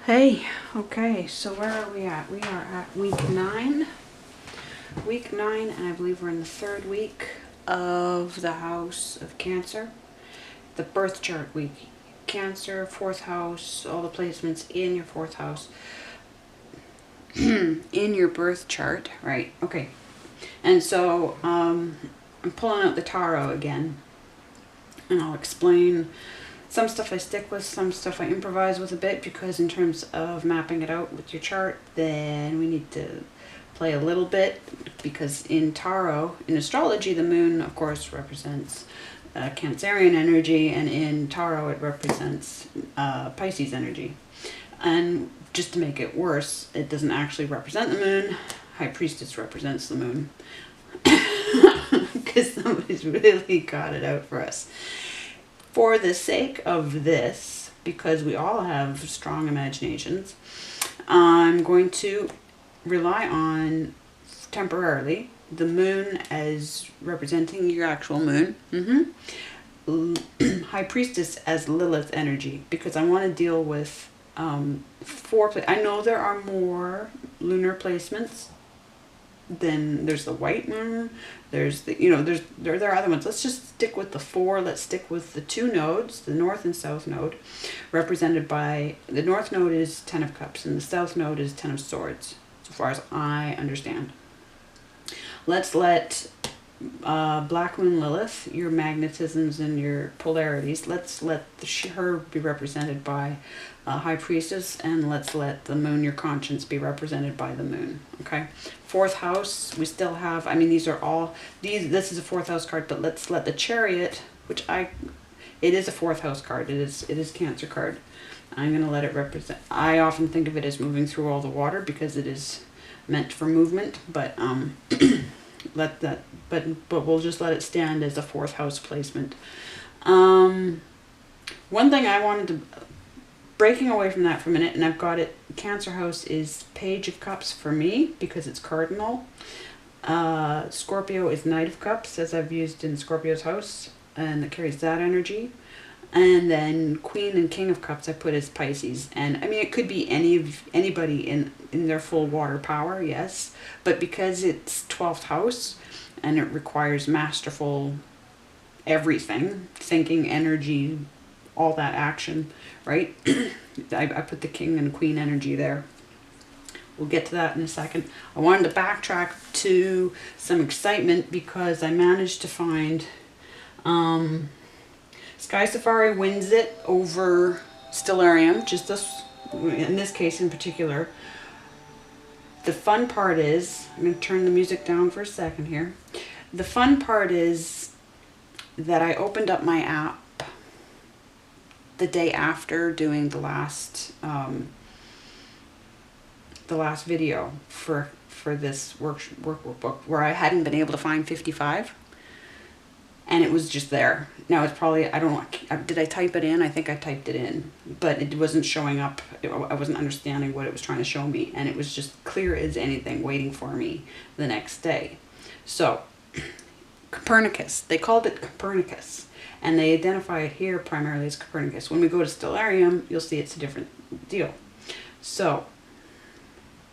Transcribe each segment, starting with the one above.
Hey, okay, so where are we at? We are at week 9. Week 9, and I believe we're in the 3rd week of the house of Cancer. The birth chart week. Cancer, 4th house, all the placements in your 4th house. In your birth chart, right? Okay. And so, I'm pulling out the tarot again. And I'll explain some stuff I stick with, some stuff I improvise with a bit, because in terms of mapping it out with your chart, then we need to play a little bit, because in tarot, in astrology, the moon, of course, represents Cancerian energy, and in tarot, it represents Pisces energy. And just to make it worse, it doesn't actually represent the moon. High Priestess represents the moon. Because somebody's really got it out for us. For the sake of this, because we all have strong imaginations, I'm going to rely on, temporarily, the moon as representing your actual moon. High Priestess as Lilith energy, because I want to deal with I know there are more lunar placements. Then there's the white moon, there's the, there are other ones. Let's just stick with the 4. Let's stick with the 2 nodes, the north and south node, represented by, the north node is 10 of cups and the south node is 10 of swords, so far as I understand. Let's let Black Moon Lilith, your magnetisms and your polarities, let's let her be represented by High Priestess, and let's let the moon, your conscience, be represented by the moon. Okay, 4th house, we still have, I mean, this is a 4th house card, but let's let the Chariot, it is a 4th house card, it is Cancer card. I'm going to let it represent, I often think of it as moving through all the water, because it is meant for movement, but but we'll just let it stand as a 4th house placement. One thing I wanted to, breaking away from that for a minute, and I've got it, Cancer house is Page of Cups for me, because it's cardinal. Scorpio is Knight of Cups, as I've used in Scorpio's house, and it carries that energy. And then Queen and King of Cups I put as Pisces. And I mean, it could be anybody in their full water power, yes. But because it's 12th house and it requires masterful everything, thinking, energy, all that action, right? I put the King and Queen energy there. We'll get to that in a second. I wanted to backtrack to some excitement, because I managed to find Sky Safari wins it over Stellarium, just this, in this case in particular. The fun part is, I'm going to turn the music down for a second here. The fun part is that I opened up my app the day after doing the last video for this workbook, where I hadn't been able to find 55. And it was just there. Now it's probably, I don't know, did I type it in? I think I typed it in, but it wasn't showing up. I wasn't understanding what it was trying to show me. And it was just clear as anything waiting for me the next day. So, Copernicus, they called it Copernicus. And they identify it here primarily as Copernicus. When we go to Stellarium, you'll see it's a different deal. So,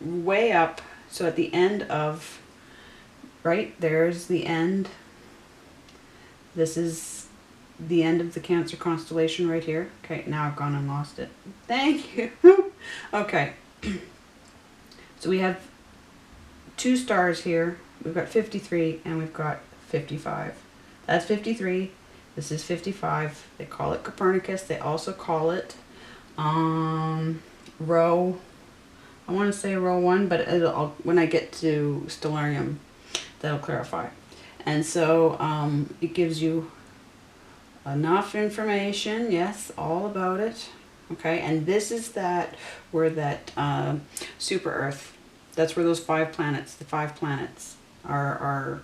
way up, so at the end of, right, there's the end. This is the end of the Cancer constellation right here. Okay, now I've gone and lost it. Thank you. Okay. So we have 2 stars here. We've got 53 and we've got 55. That's 53. This is 55. They call it Copernicus. They also call it row, I want to say row 1, but when I get to Stellarium, that'll clarify. And so it gives you enough information, yes, all about it. Okay, and this is where that super Earth, that's where those 5 planets, the 5 planets are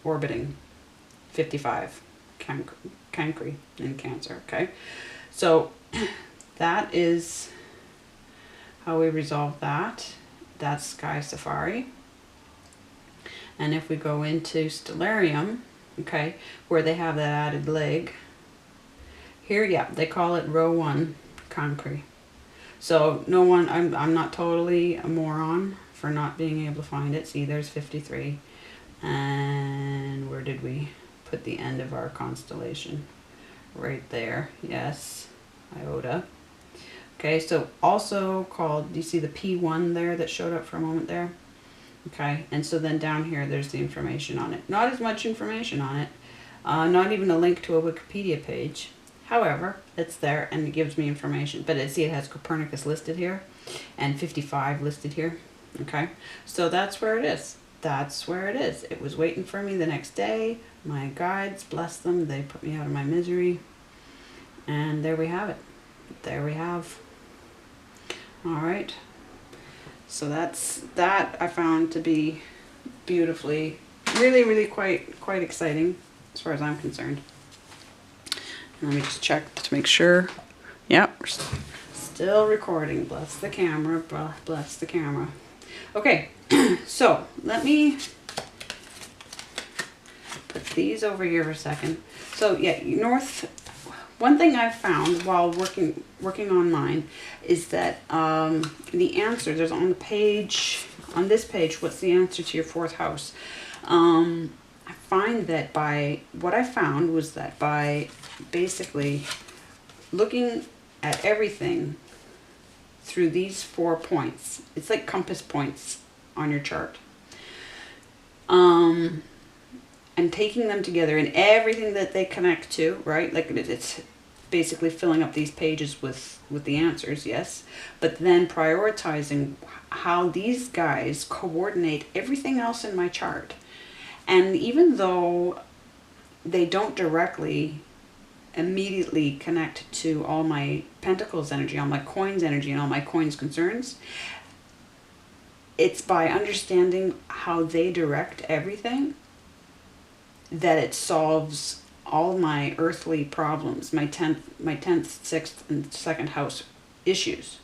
orbiting 55, Cancri in Cancer. Okay, so that is how we resolve that. That's Sky Safari. And if we go into Stellarium, okay, where they have that added leg, here, yeah, they call it row 1, Cancri. So no one, I'm not totally a moron for not being able to find it. See, there's 53. And where did we put the end of our constellation? Right there. Yes, Iota. Okay, so also called, do you see the P1 there that showed up for a moment there? Okay, and so then down here there's the information on it. Not as much information on it. Not even a link to a Wikipedia page. However, it's there and it gives me information. But see, it has Copernicus listed here and 55 listed here. Okay, so that's where it is. That's where it is. It was waiting for me the next day. My guides, bless them, they put me out of my misery. And there we have it. There we have. All right. So that I found to be beautifully, really quite exciting as far as I'm concerned. Let me just check to make sure. Yep, we're still recording. Bless the camera. Bless the camera. Okay, so let me put these over here for a second. So yeah, one thing I've found while working on mine is that the answer, there's on this page, what's the answer to your fourth house? I find that what I found was that by basically looking at everything through these 4 points, it's like compass points on your chart, and taking them together and everything that they connect to, right? Like it's basically filling up these pages with the answers, yes, but then prioritizing how these guys coordinate everything else in my chart. And even though they don't directly immediately connect to all my pentacles energy, all my coins energy, and all my coins concerns, it's by understanding how they direct everything that it solves all my earthly problems, my 10th, 6th, and 2nd house issues.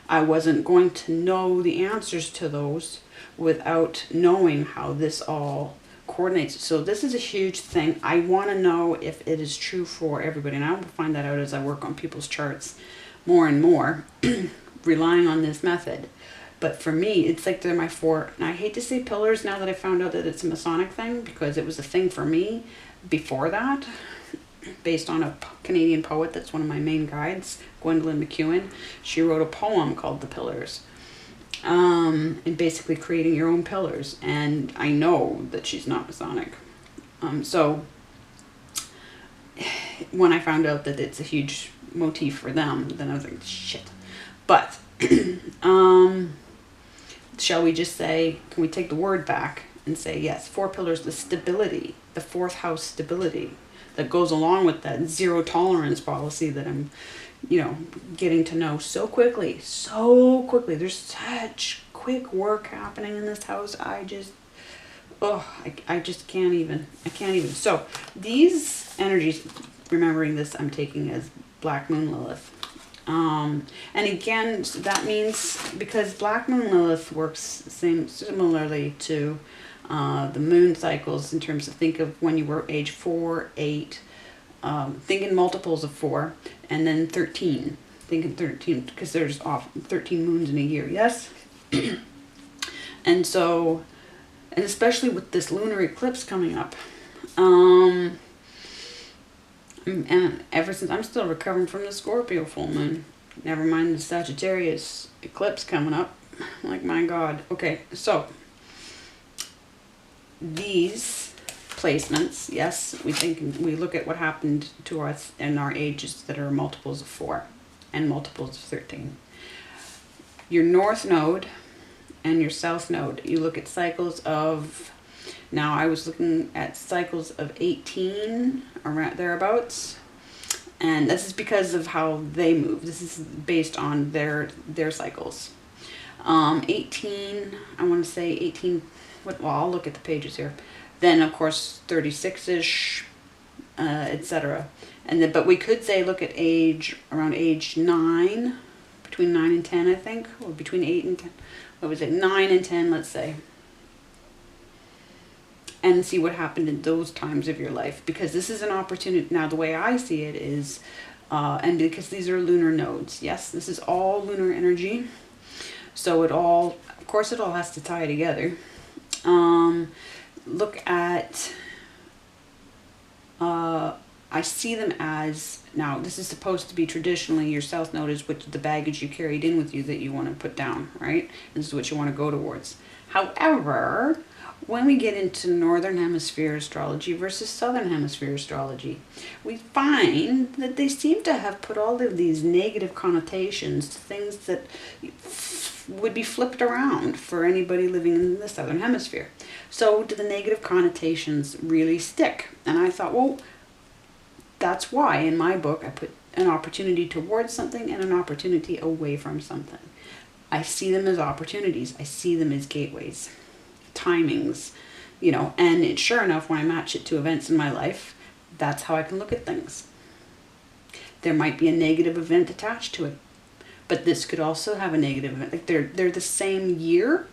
I wasn't going to know the answers to those without knowing how this all coordinates. So this is a huge thing. I want to know if it is true for everybody, and I will find that out as I work on people's charts more and more, relying on this method. But for me, it's like they're my 4, and I hate to say pillars now that I found out that it's a Masonic thing, because it was a thing for me before that, based on a Canadian poet that's one of my main guides, Gwendolyn McEwen. She wrote a poem called The Pillars, and basically creating your own pillars. And I know that she's not Masonic. So when I found out that it's a huge motif for them, then I was like, shit. But shall we just say, can we take the word back and say, yes, 4 pillars, the stability, the 4th house stability that goes along with that zero tolerance policy that I'm, getting to know so quickly. There's such quick work happening in this house. I just can't even. So these energies, remembering this, I'm taking as Black Moon Lilith. And again, that means, because Black Moon Lilith works similarly to the moon cycles, in terms of, think of when you were age 4, 8, think in multiples of 4, and then 13. Think in 13, because there's 13 moons in a year, yes? And so, and especially with this lunar eclipse coming up, and ever since, I'm still recovering from the Scorpio full moon, never mind the Sagittarius eclipse coming up. Like, my God. Okay, so these placements, yes, we look at what happened to us in our ages that are multiples of 4 and multiples of 13. Your north node and your south node, you look at cycles of, now I was looking at cycles of 18, around thereabouts, and this is because of how they move. This is based on their cycles. 18, I want to say 18, well, I'll look at the pages here. Then, of course, 36-ish, etc. And then, but we could say, look at around age 9, between 9 and 10, I think, or between 8 and 10. What was it, 9 and 10, let's say. And see what happened in those times of your life. Because this is an opportunity. Now, the way I see it is, And because these are lunar nodes, yes, this is all lunar energy. So it all, of course, it all has to tie together. Look at, I see them as, now this is supposed to be traditionally your south node is what the baggage you carried in with you that you want to put down, right? This is what you want to go towards. However, when we get into northern hemisphere astrology versus southern hemisphere astrology, we find that they seem to have put all of these negative connotations to things that would be flipped around for anybody living in the southern hemisphere. So do the negative connotations really stick? And I thought, well, that's why in my book I put an opportunity towards something and an opportunity away from something. I see them as opportunities. I see them as gateways, timings, you know, and sure enough, when I match it to events in my life, that's how I can look at things. There might be a negative event attached to it, but this could also have a negative event. Like they're the same year,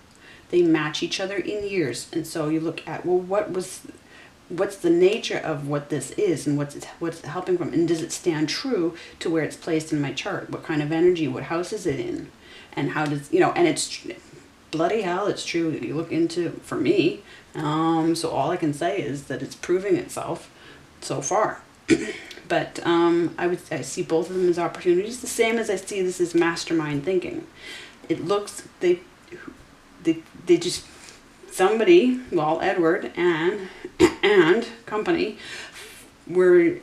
they match each other in years. And so you look at, well, what's the nature of what this is and what's it helping from, and does it stand true to where it's placed in my chart? What kind of energy, what house is it in? And how does, you know, and it's bloody hell, it's true. You look into, for me, so all I can say is that it's proving itself so far. But I see both of them as opportunities, the same as I see this as mastermind thinking. It looks, they just, somebody, well, Edward and company were,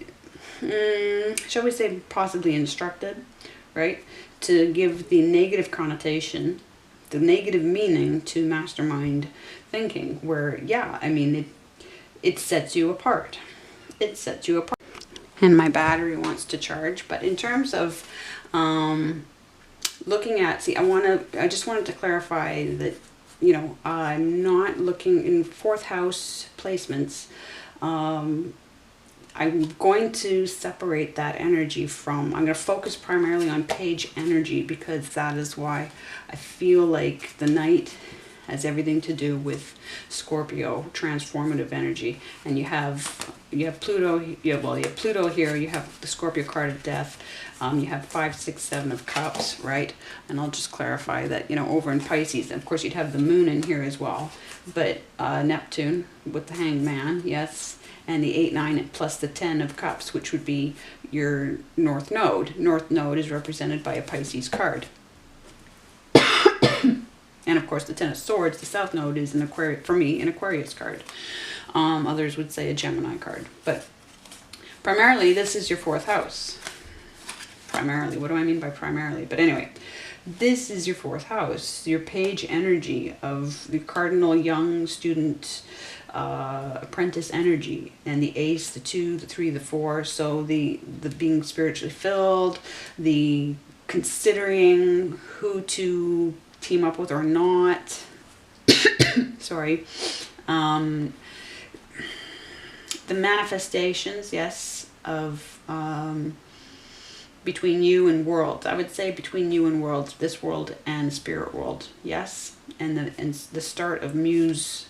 shall we say, possibly instructed, right, to give the negative connotation, the negative meaning to mastermind thinking, where, yeah, I mean, it sets you apart. It sets you apart. And my battery wants to charge, but in terms of looking at, see, I just wanted to clarify that, you know, I'm not looking in fourth house placements. I'm going to separate that energy from, I'm going to focus primarily on page energy, because that is why I feel like the night has everything to do with Scorpio transformative energy. And you have Pluto, you have Pluto here, you have the Scorpio card of death, you have 5, 6, 7 of cups, right? And I'll just clarify that, you know, over in Pisces, of course you'd have the moon in here as well, but Neptune with the hanged man, yes, and the 8, 9 plus the 10 of cups, which would be your north node. North node is represented by a Pisces card. And of course the 10 of swords, the south node, is an Aquarius, for me, an Aquarius card. Others would say a Gemini card. But primarily, this is your fourth house. Primarily, what do I mean by primarily? But anyway, this is your fourth house, your page energy of the cardinal young student, apprentice energy, and the ace, the 2, the 3, the 4. So the being spiritually filled, the considering who to team up with or not. Sorry. The manifestations, yes, of between you and worlds. I would say between you and worlds, this world and spirit world, yes, and the start of muse,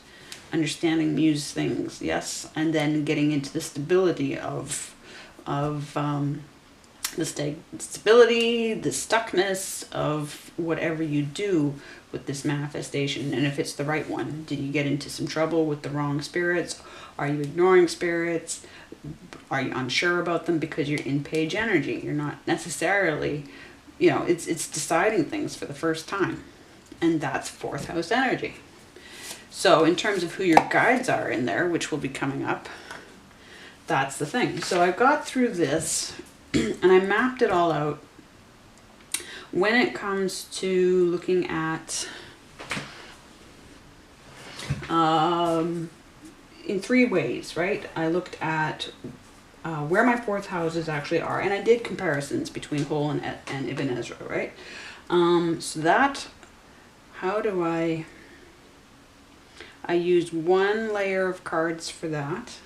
understanding muse things, yes, and then getting into the stability of the stability, the stuckness of whatever you do with this manifestation, and if it's the right one. Did you get into some trouble with the wrong spirits? Are you ignoring spirits? Are you unsure about them because you're in page energy? You're not necessarily, you know, it's deciding things for the first time, and that's fourth house energy. So in terms of who your guides are in there, which will be coming up, that's the thing. So I got through this and I mapped it all out. When it comes to looking at in 3 ways, right? I looked at where my fourth houses actually are, and I did comparisons between Hole and Ibn Ezra, right? So that, how do I used 1 layer of cards for that.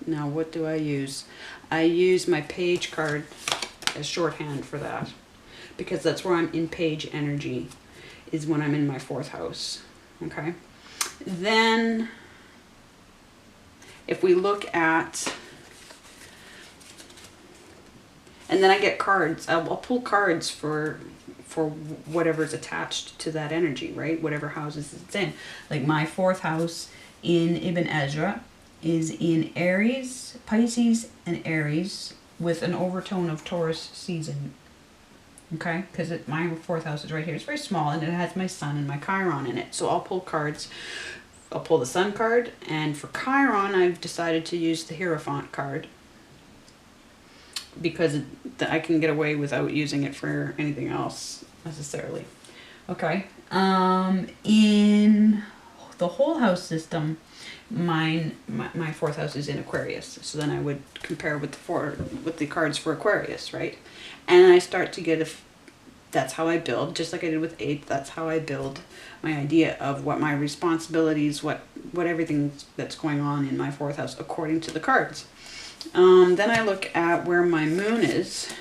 Now what do I use? I use my page card as shorthand for that, because that's where I'm in page energy, is when I'm in my fourth house. Okay. Then if we look at And then I get cards. I'll pull cards for whatever's attached to that energy, right? Whatever houses it's in. Like my 4th house in Ibn Ezra is in Aries, Pisces, and Aries with an overtone of Taurus season. Okay, because my 4th house is right here. It's very small, and it has my sun and my Chiron in it. So I'll pull cards. I'll pull the sun card, and for Chiron, I've decided to use the Hierophant card because I can get away without using it for anything else necessarily. Okay, in the whole house system, my 4th house is in Aquarius. So then I would compare with the cards for Aquarius, right? And I start to get that's how I build, just like I did with 8th. That's how I build my idea of what my responsibilities, what everything that's going on in my 4th house according to the cards. Then I look at where my moon is,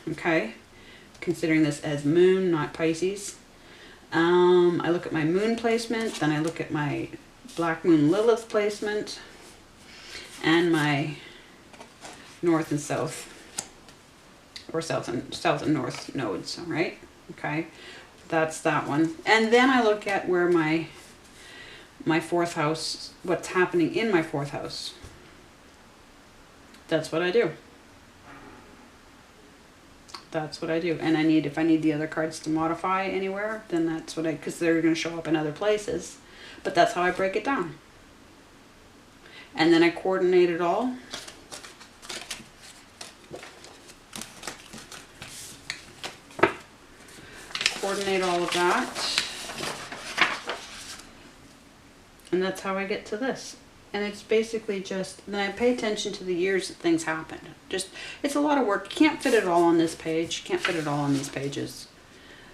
okay? Considering this as moon, not Pisces. I look at my moon placement, then I look at my Black Moon Lilith placement, and my north and south, or south and north nodes, all right? Okay, that's that one. And then I look at where my 4th house, what's happening in my 4th house. That's what I do. That's what I do. And if I need the other cards to modify anywhere, then that's what because they're going to show up in other places. But that's how I break it down. And then I coordinate it all. Coordinate all of that. And that's how I get to this. And it's basically just, then I pay attention to the years that things happened. It's a lot of work. You can't fit it all on this page. You can't fit it all on these pages.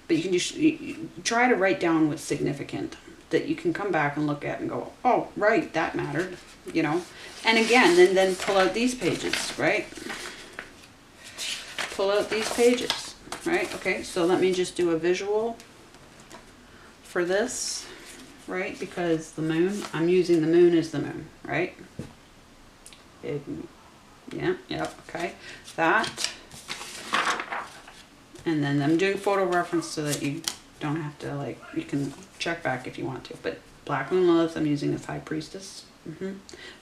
But you can just try to write down what's significant that you can come back and look at and go, oh, right, that mattered, you know. And again, then pull out these pages, right? Pull out these pages, right? Okay, so let me just do a visual for this. Right, because the moon, I'm using the moon as the moon, right? Okay, that. And then I'm doing photo reference so that you don't have to, you can check back if you want to. But Black Moon Lilith, I'm using as High Priestess.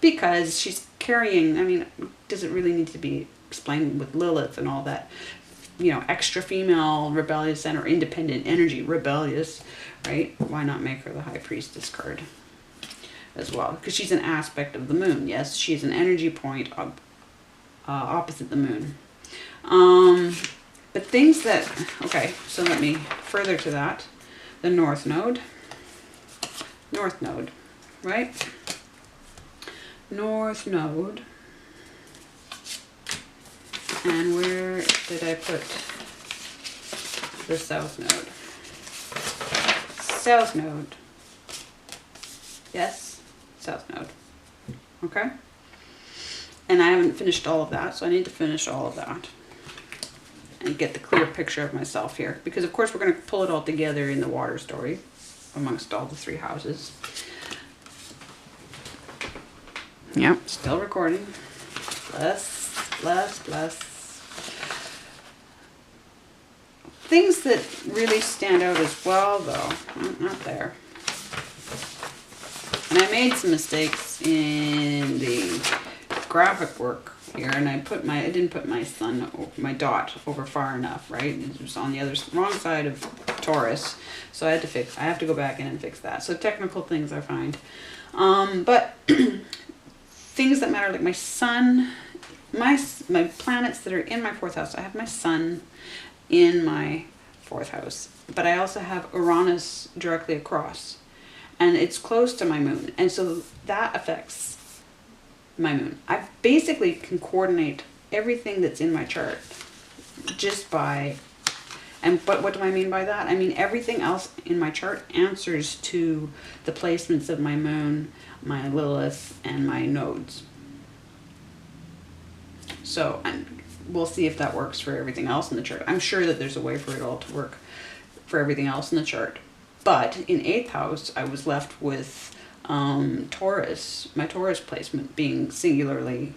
Because she's carrying, does it really need to be explained with Lilith and all that? You know, extra female, rebellious, and or independent energy, rebellious, right? Why not make her the High Priestess card as well? Because she's an aspect of the moon. Yes, she's an energy point opposite the moon. But things that, okay, so let me further to that. The North Node, right? North Node. And where did I put the South Node? South Node. Yes, South Node. Okay? And I haven't finished all of that, so I need to finish all of that and get the clear picture of myself here. Because, of course, we're going to pull it all together in the water story amongst all the 3 houses. Yep, still recording. Bless. Things that really stand out as well, though, not there. And I made some mistakes in the graphic work here, and I didn't put my dot over far enough, right? It was on the wrong side of Taurus, so I have to go back in and fix that. So technical things I find, but things that matter, like my sun. My planets that are in my 4th house, I have my sun in my 4th house, but I also have Uranus directly across, and it's close to my moon, and so that affects my moon. I basically can coordinate everything that's in my chart just by, but what do I mean by that? I mean everything else in my chart answers to the placements of my moon, my Lilith, and my nodes. So we'll see if that works for everything else in the chart. I'm sure that there's a way for it all to work for everything else in the chart. But in 8th house, I was left with Taurus, my Taurus placement being singularly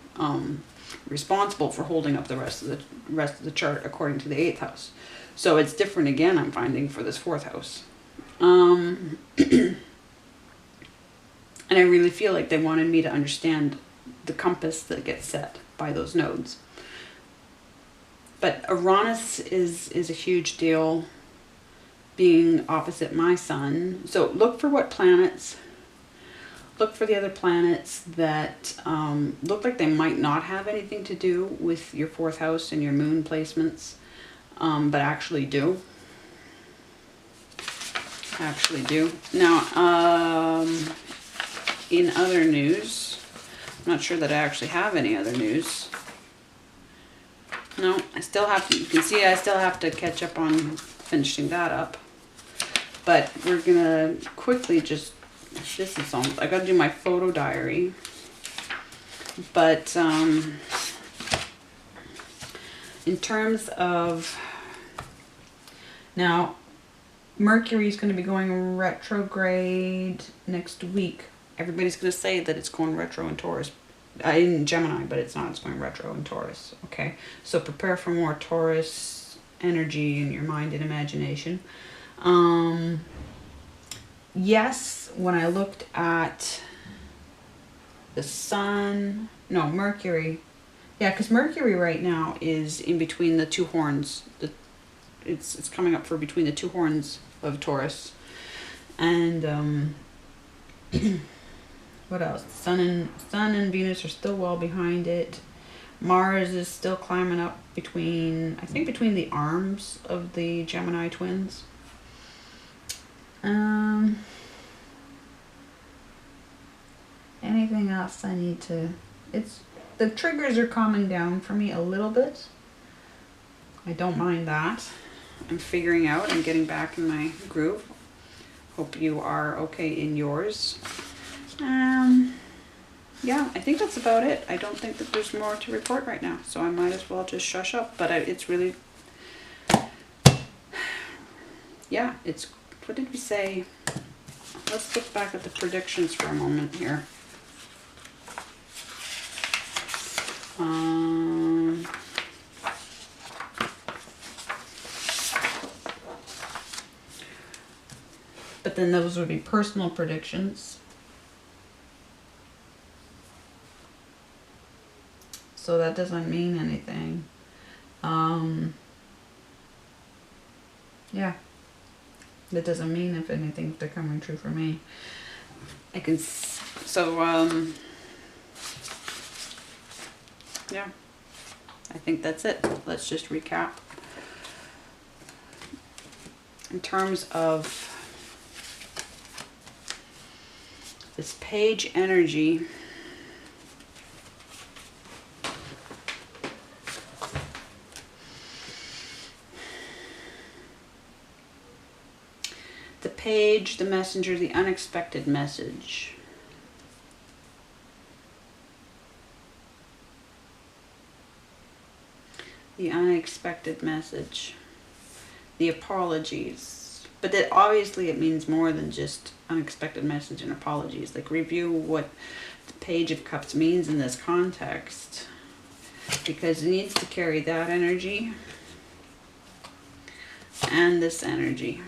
responsible for holding up the rest of the chart according to the 8th house. So it's different again, I'm finding, for this 4th house. And I really feel like they wanted me to understand the compass that gets set by those nodes. But Uranus is a huge deal, being opposite my sun. So look for what planets, look for the other planets that look like they might not have anything to do with your 4th house and your moon placements, but actually do. Now, in other news, I'm not sure that I actually have any other news. No, I still have to, you can see I still have to catch up on finishing that up. But we're gonna quickly just, this is almost, I gotta do my photo diary. But in terms of, now, Mercury is going to be going retrograde next week. Everybody's going to say that it's going retro in Taurus. In Gemini, but it's not. It's going retro in Taurus. Okay, so prepare for more Taurus energy in your mind and imagination. Yes, when I looked at the sun, no, Mercury. Yeah, because Mercury right now is in between the two horns. It's coming up for between the two horns of Taurus. And what else? Sun and Venus are still well behind it. Mars is still climbing up between, I think, between the arms of the Gemini twins. Anything else I need to... The triggers are calming down for me a little bit. I don't mind that. I'm figuring out, I'm getting back in my groove. Hope you are okay in yours. Yeah, I think that's about it. I don't think that there's more to report right now, so I might as well just shush up. But it's really... Yeah, it's... What did we say? Let's look back at the predictions for a moment here. But then those would be personal predictions. So that doesn't mean anything. Yeah. That doesn't mean if anything, if they're coming true for me. I can... yeah. I think that's it. Let's just recap. In terms of this page energy, the page, the messenger, the unexpected message. The unexpected message. The apologies. But that obviously it means more than just unexpected message and apologies. Like, review what the Page of Cups means in this context, because it needs to carry that energy and this energy,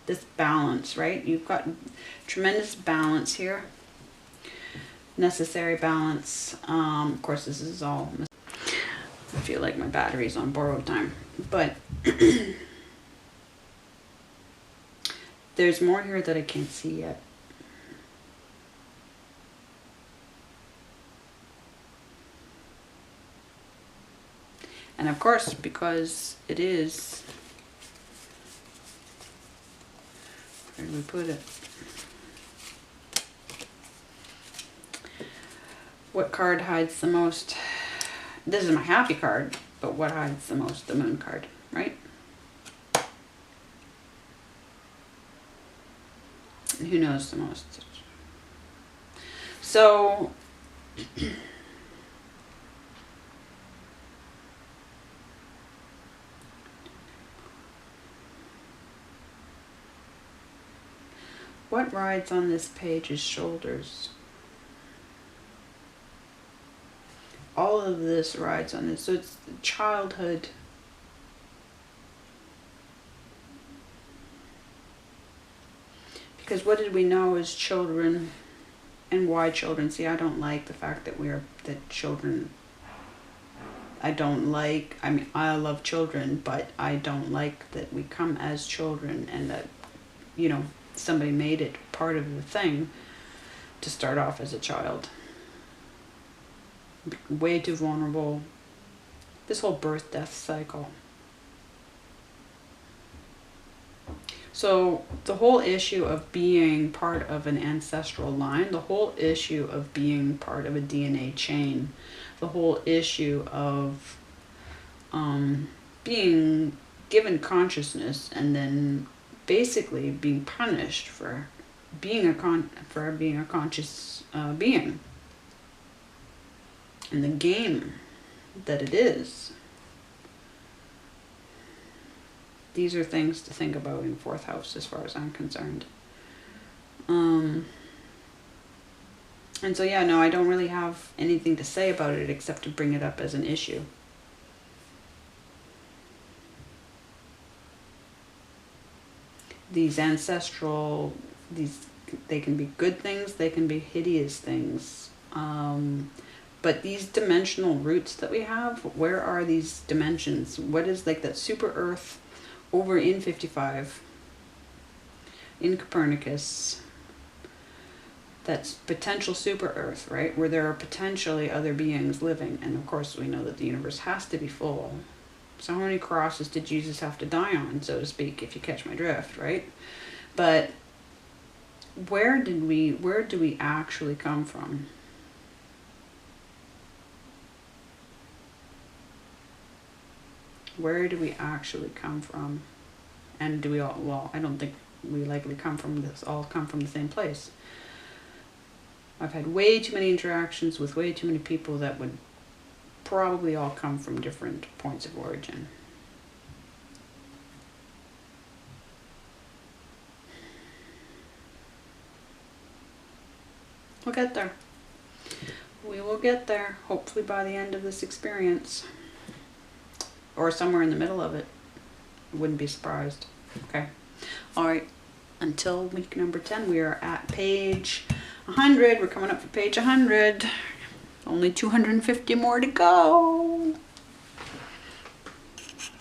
this balance, right? You've got tremendous balance here, necessary balance. Of course, this is all, I feel like my battery's on borrowed time, but there's more here that I can't see yet. And of course, because it is, where did we put it? What card hides the most? This is my happy card, but what hides the most? The Moon card, right? And who knows the most? So, what rides on this page's shoulders? all of this rides on this. So it's childhood. Because what did we know as children, and why children? See, I don't like the fact that children, I mean, I love children, but I don't like that we come as children and that, you know, somebody made it part of the thing to start off as a child. Way too vulnerable. This whole birth-death cycle. So the whole issue of being part of an ancestral line, the whole issue of being part of a DNA chain, the whole issue of being given consciousness and then basically being punished for being a conscious being, and the game that it is. These are things to think about in fourth house as far as I'm concerned. And so yeah, no, I don't really have anything to say about it except to bring it up as an issue. These ancestral, they can be good things, they can be hideous things. But these dimensional roots that we have, where are these dimensions? What is like that super earth over in 55, in Copernicus, that's potential super earth, right? Where there are potentially other beings living. And of course we know that the universe has to be full. So how many crosses did Jesus have to die on, so to speak, if you catch my drift, right? But where do we actually come from? Where do we actually come from? And do we all, well, I don't think we likely come from the same place. I've had way too many interactions with way too many people that would probably all come from different points of origin. We'll get there. We will get there, hopefully by the end of this experience. Or somewhere in the middle of it. Wouldn't be surprised. Okay. Alright. Until week number 10, we are at page 100. We're coming up for page 100. Only 250 more to go.